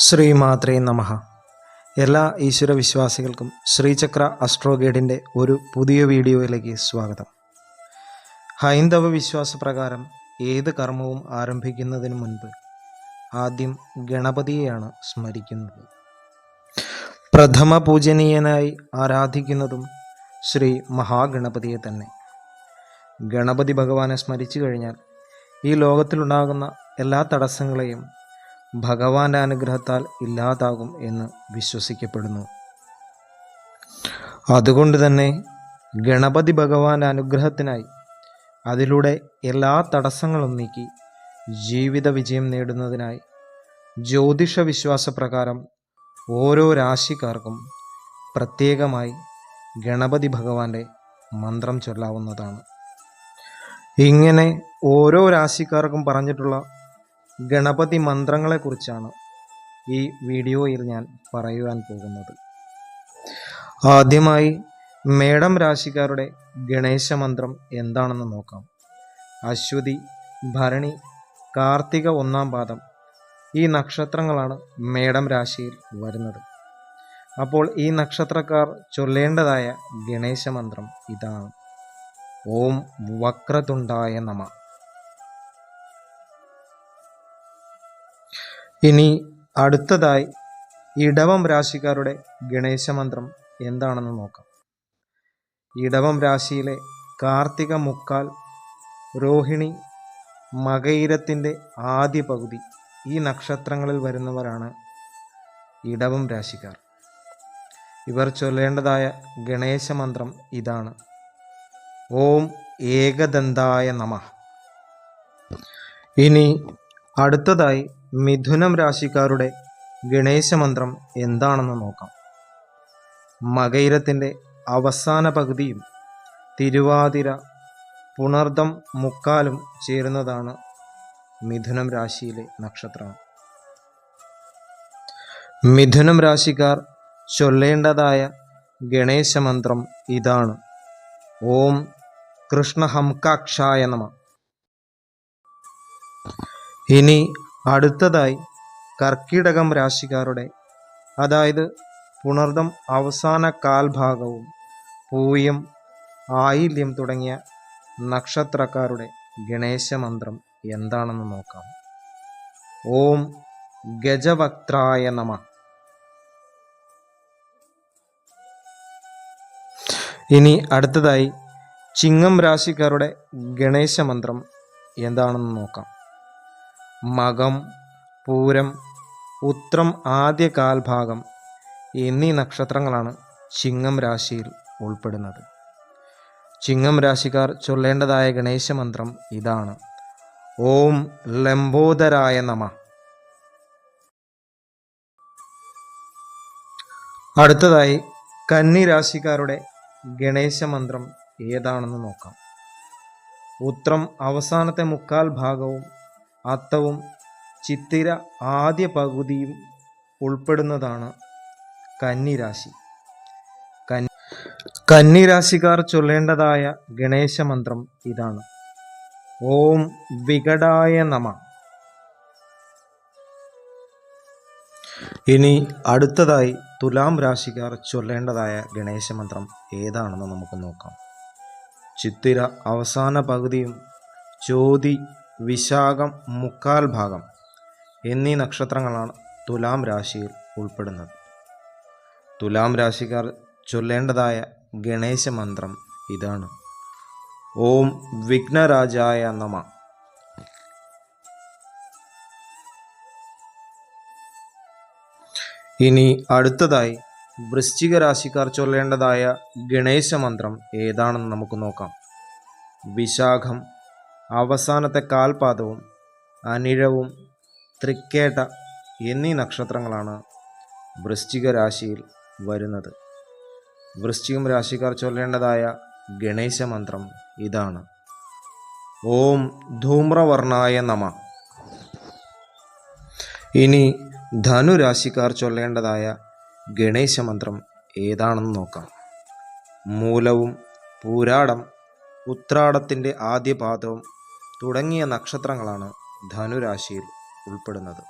ശ്രീമാത്രേ നമഃ. എല്ലാ ഈശ്വര വിശ്വാസികൾക്കും ശ്രീചക്ര അസ്ട്രോഗൈഡിൻ്റെ ഒരു പുതിയ വീഡിയോയിലേക്ക് സ്വാഗതം. ഹൈന്ദവ വിശ്വാസപ്രകാരം ഏത് കർമ്മവും ആരംഭിക്കുന്നതിന് മുൻപ് ആദ്യം ഗണപതിയെയാണ് സ്മരിക്കുന്നത്. പ്രഥമ പൂജനീയനായി ആരാധിക്കുന്നതും ശ്രീ മഹാഗണപതിയെ തന്നെ. ഗണപതി ഭഗവാനെ സ്മരിച്ചു കഴിഞ്ഞാൽ ഈ ലോകത്തിലുണ്ടാകുന്ന എല്ലാ തടസ്സങ്ങളെയും ഭഗവാന്റെ അനുഗ്രഹത്താൽ ഇല്ലാതാകും എന്ന് വിശ്വസിക്കപ്പെടുന്നു. അതുകൊണ്ട് തന്നെ ഗണപതി ഭഗവാന്റെ അനുഗ്രഹത്തിനായി അതിലൂടെ എല്ലാ തടസ്സങ്ങളും നീക്കി ജീവിത വിജയം നേടുന്നതിനായി ജ്യോതിഷ വിശ്വാസപ്രകാരം ഓരോ രാശിക്കാർക്കും പ്രത്യേകമായി ഗണപതി ഭഗവാന്റെ മന്ത്രം ചൊല്ലാവുന്നതാണ്. ഇങ്ങനെ ഓരോ രാശിക്കാർക്കും പറഞ്ഞിട്ടുള്ള ഗണപതി മന്ത്രങ്ങളെക്കുറിച്ചാണ് ഈ വീഡിയോയിൽ ഞാൻ പറയുവാൻ പോകുന്നത്. ആദ്യമായി മേടം രാശിക്കാരുടെ ഗണേശ മന്ത്രം എന്താണെന്ന് നോക്കാം. അശ്വതി, ഭരണി, കാർത്തിക 1-ാം പാദം ഈ നക്ഷത്രങ്ങളാണ് മേടം രാശിയിൽ വരുന്നത്. അപ്പോൾ ഈ നക്ഷത്രക്കാർ ചൊല്ലേണ്ടതായ ഗണേശ മന്ത്രം ഇതാണ്: ഓം വക്രതുണ്ടായ നമഃ. ഇനി അടുത്തതായി ഇടവം രാശിക്കാരുടെ ഗണേശ മന്ത്രം എന്താണെന്ന് നോക്കാം. ഇടവം രാശിയിലെ കാർത്തിക 1/4, രോഹിണി, മകയിരത്തിൻ്റെ ആദ്യ പകുതി ഈ നക്ഷത്രങ്ങളിൽ വരുന്നവരാണ് ഇടവം രാശിക്കാർ. ഇവർ ചൊല്ലേണ്ടതായ ഗണേശ മന്ത്രം ഇതാണ്: ഓം ഏകദന്തായ നമഃ. ഇനി അടുത്തതായി മിഥുനം രാശിക്കാരുടെ ഗണേശ മന്ത്രം എന്താണെന്ന് നോക്കാം. മകയിരത്തിൻ്റെ അവസാന പകുതിയും തിരുവാതിര, പുണർദം 1/4 ചേരുന്നതാണ് മിഥുനം രാശിയിലെ നക്ഷത്രം. മിഥുനം രാശിക്കാർ ചൊല്ലേണ്ടതായ ഗണേശ മന്ത്രം ഇതാണ്: ഓം കൃഷ്ണഹംകാക്ഷായ നമഃ. ഇനി അടുത്തതായി കർക്കിടകം രാശിക്കാരുടെ, അതായത് പുണർദം അവസാന കാൽഭാഗവും പൂയം, ആയില്യം തുടങ്ങിയ നക്ഷത്രക്കാരുടെ ഗണേശ മന്ത്രം എന്താണെന്ന് നോക്കാം. ഓം ഗജവക്ത്രായ നമഃ. ഇനി അടുത്തതായി ചിങ്ങം രാശിക്കാരുടെ ഗണേശ മന്ത്രം എന്താണെന്ന് നോക്കാം. മകം, പൂരം, ഉത്രം ആദ്യ കാൽഭാഗം എന്നീ നക്ഷത്രങ്ങളാണ് ചിങ്ങം രാശിയിൽ ഉൾപ്പെടുന്നത്. ചിങ്ങം രാശിക്കാർ ചൊല്ലേണ്ടതായ ഗണേശ മന്ത്രം ഇതാണ്: ഓം ലംബോദരായ നമഃ. അടുത്തതായി കന്നി രാശിക്കാരുടെ ഗണേശ മന്ത്രം ഏതാണെന്ന് നോക്കാം. ഉത്രം അവസാനത്തെ 1/4 ഭാഗവും അത്തവും ചിത്തിര ആദ്യ പകുതിയും ഉൾപ്പെടുന്നതാണ് കന്നിരാശി. കന്നിരാശിക്കാർ ചൊല്ലേണ്ടതായ ഗണേശ മന്ത്രം ഇതാണ്: ഓം വികടായ നമഃ. ഇനി അടുത്തതായി തുലാം രാശിക്കാർ ചൊല്ലേണ്ടതായ ഗണേശ മന്ത്രം ഏതാണെന്ന് നമുക്ക് നോക്കാം. ചിത്തിര അവസാന പകുതിയും ചോതി, വിശാഖം 1/4 ഭാഗം എന്നീ നക്ഷത്രങ്ങളാണ് തുലാം രാശിയിൽ ഉൾപ്പെടുന്നത്. തുലാം രാശിക്കാർ ചൊല്ലേണ്ടതായ ഗണേശ മന്ത്രം ഇതാണ്: ഓം വിഘ്നരാജായ നമഃ. ഇനി അടുത്തതായി വൃശ്ചിക രാശിക്കാർ ചൊല്ലേണ്ടതായ ഗണേശ മന്ത്രം ഏതാണെന്ന് നമുക്ക് നോക്കാം. വിശാഖം അവസാനത്തെ കാൽപാദവും അനിഴവും തൃക്കേട്ട എന്നീ നക്ഷത്രങ്ങളാണ് വൃശ്ചിക രാശിയിൽ വരുന്നത്. വൃശ്ചികം രാശിക്കാർ ചൊല്ലേണ്ടതായ ഗണേശ മന്ത്രം ഇതാണ്: ഓം ധൂമ്രവർണായ നമഃ. ഇനി ധനുരാശിക്കാർ ചൊല്ലേണ്ടതായ ഗണേശ മന്ത്രം ഏതാണെന്ന് നോക്കാം. മൂലവും പൂരാടം, ഉത്രാടത്തിൻ്റെ ആദ്യ പാദവും തുടങ്ങിയ നക്ഷത്രങ്ങളാണ് ധനുരാശിയിൽ ഉൾപ്പെടുന്നത്.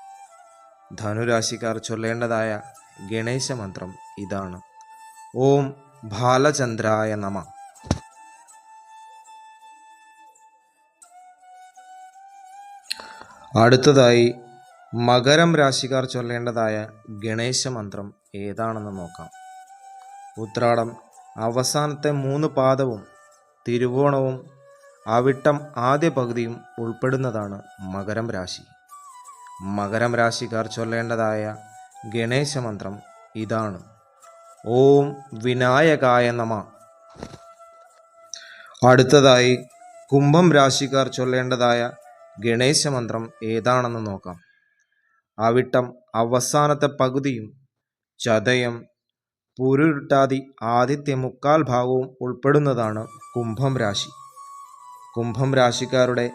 ധനുരാശിക്കാർ ചൊല്ലേണ്ടതായ ഗണേശ മന്ത്രം ഇതാണ്: ഓം ബാലചന്ദ്രായ നമ. അടുത്തതായി മകരം രാശിക്കാർ ചൊല്ലേണ്ടതായ ഗണേശ മന്ത്രം ഏതാണെന്ന് നോക്കാം. ഉത്രാടം അവസാനത്തെ 3 പാദവും തിരുവോണവും അവിട്ടം ആദ്യ പകുതിയും ഉൾപ്പെടുന്നതാണ് മകരം രാശി. മകരം രാശിക്കാർ ചൊല്ലേണ്ടതായ ഗണേശ മന്ത്രം ഇതാണ്: ഓം വിനായകായ നമ. അടുത്തതായി കുംഭം രാശിക്കാർ ചൊല്ലേണ്ടതായ ഗണേശ മന്ത്രം ഏതാണെന്ന് നോക്കാം. അവിട്ടം അവസാനത്തെ പകുതിയും ചതയം പൂരുരുട്ടാതി ആദ്യത്തെ 3/4 ഭാഗവും ഉൾപ്പെടുന്നതാണ് കുംഭം രാശി. കുംഭം രാശിക്കാരുടെ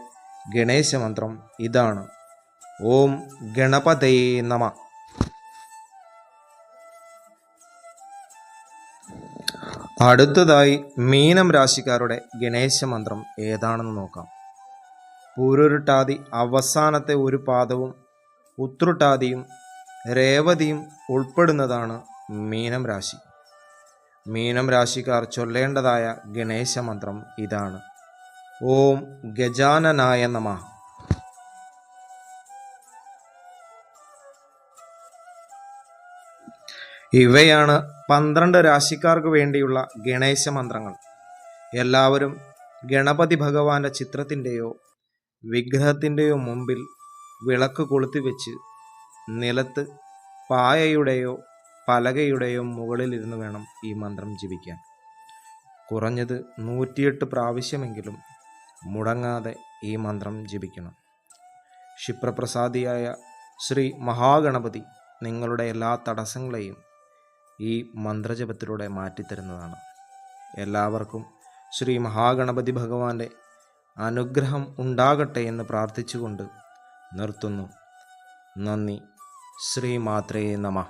ഗണേശ മന്ത്രം ഇതാണ്: ഓം ഗണപതയേ നമ. അടുത്തതായി മീനം രാശിക്കാരുടെ ഗണേശ മന്ത്രം ഏതാണെന്ന് നോക്കാം. പൂരുരുട്ടാതി അവസാനത്തെ 1 പാദവും ഉത്രട്ടാതിയും രേവതിയും ഉൾപ്പെടുന്നതാണ് മീനം രാശി. മീനം രാശിക്കാർ ചൊല്ലേണ്ടതായ ഗണേശ മന്ത്രം ഇതാണ്: ഓം ഗജാനനായ നമ. ഇവയാണ് 12 രാശിക്കാർക്ക് വേണ്ടിയുള്ള ഗണേശ മന്ത്രങ്ങൾ. എല്ലാവരും ഗണപതി ഭഗവാന്റെ ചിത്രത്തിൻ്റെയോ വിഗ്രഹത്തിൻ്റെയോ മുമ്പിൽ വിളക്ക് കൊളുത്തിവെച്ച് നിലത്ത് പായയുടെയോ പലകയുടെയോ മുകളിലിരുന്ന് വേണം ഈ മന്ത്രം ജപിക്കാൻ. കുറഞ്ഞത് 108 പ്രാവശ്യമെങ്കിലും മുടങ്ങാതെ ഈ മന്ത്രം ജപിക്കണം. ക്ഷിപ്രപ്രസാദിയായ ശ്രീ മഹാഗണപതി നിങ്ങളുടെ എല്ലാ തടസ്സങ്ങളെയും ഈ മന്ത്രജപത്തിലൂടെ മാറ്റിത്തരുന്നതാണ്. എല്ലാവർക്കും ശ്രീ മഹാഗണപതി ഭഗവാന്റെ അനുഗ്രഹം ഉണ്ടാകട്ടെ എന്ന് പ്രാർത്ഥിച്ചുകൊണ്ട് നിർത്തുന്നു. നന്ദി. ശ്രീ മാത്രേ നമഃ.